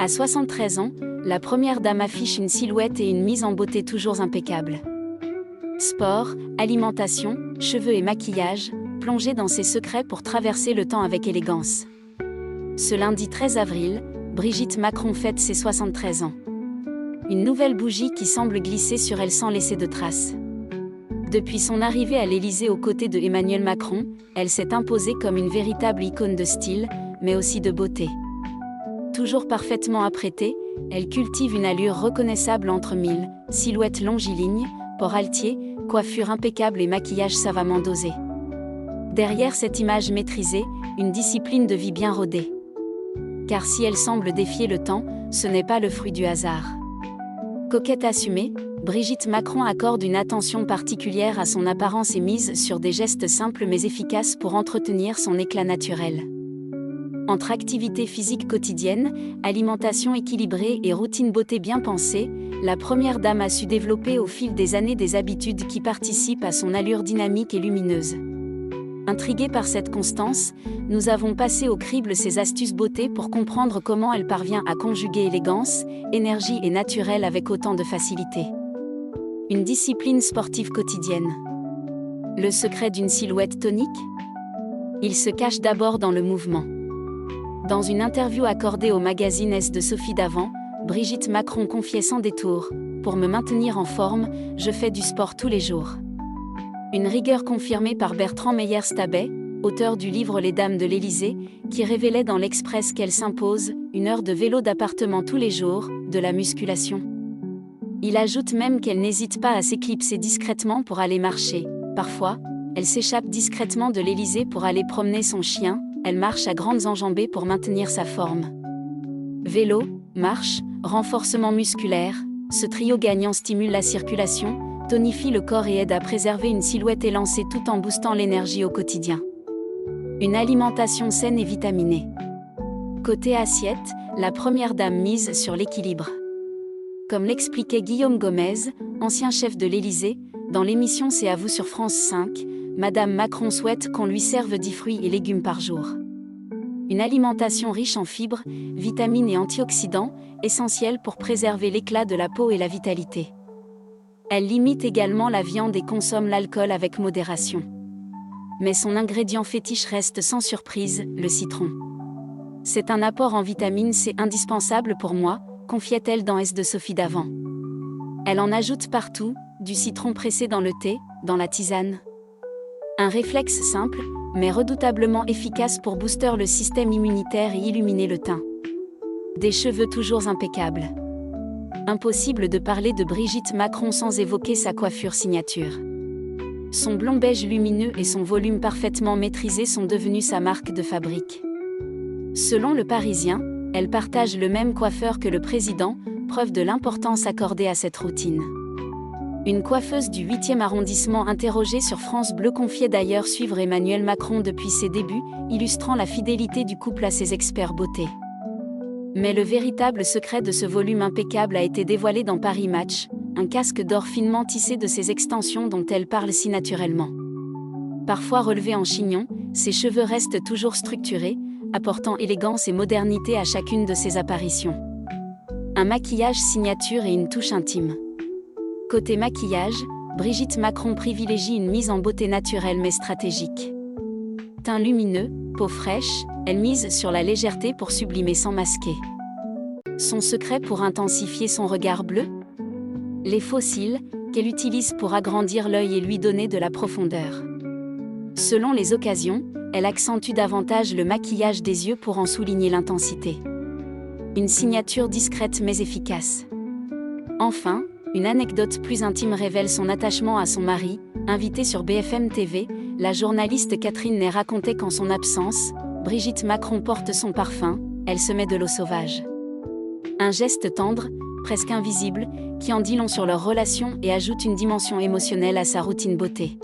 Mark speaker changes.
Speaker 1: À 73 ans, la première dame affiche une silhouette et une mise en beauté toujours impeccables. Sport, alimentation, cheveux et maquillage, plongez dans ses secrets pour traverser le temps avec élégance. Ce lundi 13 avril, Brigitte Macron fête ses 73 ans. Une nouvelle bougie qui semble glisser sur elle sans laisser de traces. Depuis son arrivée à l'Élysée aux côtés de Emmanuel Macron, elle s'est imposée comme une véritable icône de style, mais aussi de beauté. Toujours parfaitement apprêtée, elle cultive une allure reconnaissable entre mille, silhouette longiligne, port altier, coiffure impeccable et maquillage savamment dosé. Derrière cette image maîtrisée, une discipline de vie bien rodée. Car si elle semble défier le temps, ce n'est pas le fruit du hasard. Coquette assumée, Brigitte Macron accorde une attention particulière à son apparence et mise sur des gestes simples mais efficaces pour entretenir son éclat naturel. Entre activité physique quotidienne, alimentation équilibrée et routine beauté bien pensée, la première dame a su développer au fil des années des habitudes qui participent à son allure dynamique et lumineuse. Intrigués par cette constance, nous avons passé au crible ses astuces beauté pour comprendre comment elle parvient à conjuguer élégance, énergie et naturel avec autant de facilité. Une discipline sportive quotidienne. Le secret d'une silhouette tonique ? Il se cache d'abord dans le mouvement. Dans une interview accordée au magazine S de Sophie Davant, Brigitte Macron confiait sans détour : « Pour me maintenir en forme, je fais du sport tous les jours. » Une rigueur confirmée par Bertrand Meyer-Stabet, auteur du livre Les Dames de l'Élysée, qui révélait dans l'Express qu'elle s'impose 1 heure de vélo d'appartement tous les jours, de la musculation. Il ajoute même qu'elle n'hésite pas à s'éclipser discrètement pour aller marcher. Parfois, elle s'échappe discrètement de l'Élysée pour aller promener son chien, elle marche à grandes enjambées pour maintenir sa forme. Vélo, marche, renforcement musculaire, ce trio gagnant stimule la circulation, tonifie le corps et aide à préserver une silhouette élancée tout en boostant l'énergie au quotidien. Une alimentation saine et vitaminée. Côté assiette, la première dame mise sur l'équilibre. Comme l'expliquait Guillaume Gomez, ancien chef de l'Élysée, dans l'émission C'est à vous sur France 5, Madame Macron souhaite qu'on lui serve 10 fruits et légumes par jour. Une alimentation riche en fibres, vitamines et antioxydants, essentielle pour préserver l'éclat de la peau et la vitalité. Elle limite également la viande et consomme l'alcool avec modération. Mais son ingrédient fétiche reste sans surprise, le citron. C'est un apport en vitamine C indispensable pour moi, confiait-elle dans S de Sophie Davant. Elle en ajoute partout, du citron pressé dans le thé, dans la tisane. Un réflexe simple, mais redoutablement efficace pour booster le système immunitaire et illuminer le teint. Des cheveux toujours impeccables. Impossible de parler de Brigitte Macron sans évoquer sa coiffure signature. Son blond beige lumineux et son volume parfaitement maîtrisé sont devenus sa marque de fabrique. Selon Le Parisien, elle partage le même coiffeur que le président, preuve de l'importance accordée à cette routine. Une coiffeuse du 8e arrondissement interrogée sur France Bleu confiait d'ailleurs suivre Emmanuel Macron depuis ses débuts, illustrant la fidélité du couple à ses experts beauté. Mais le véritable secret de ce volume impeccable a été dévoilé dans Paris Match, un casque d'or finement tissé de ses extensions dont elle parle si naturellement. Parfois relevés en chignon, ses cheveux restent toujours structurés, apportant élégance et modernité à chacune de ses apparitions. Un maquillage signature et une touche intime. Côté maquillage, Brigitte Macron privilégie une mise en beauté naturelle mais stratégique. Teint lumineux, peau fraîche, elle mise sur la légèreté pour sublimer sans masquer. Son secret pour intensifier son regard bleu ? Les faux cils, qu'elle utilise pour agrandir l'œil et lui donner de la profondeur. Selon les occasions, elle accentue davantage le maquillage des yeux pour en souligner l'intensité. Une signature discrète mais efficace. Enfin, une anecdote plus intime révèle son attachement à son mari. Invitée sur BFM TV, la journaliste Catherine Ney racontait qu'en son absence, Brigitte Macron porte son parfum, elle se met de l'eau sauvage. Un geste tendre, presque invisible, qui en dit long sur leur relation et ajoute une dimension émotionnelle à sa routine beauté.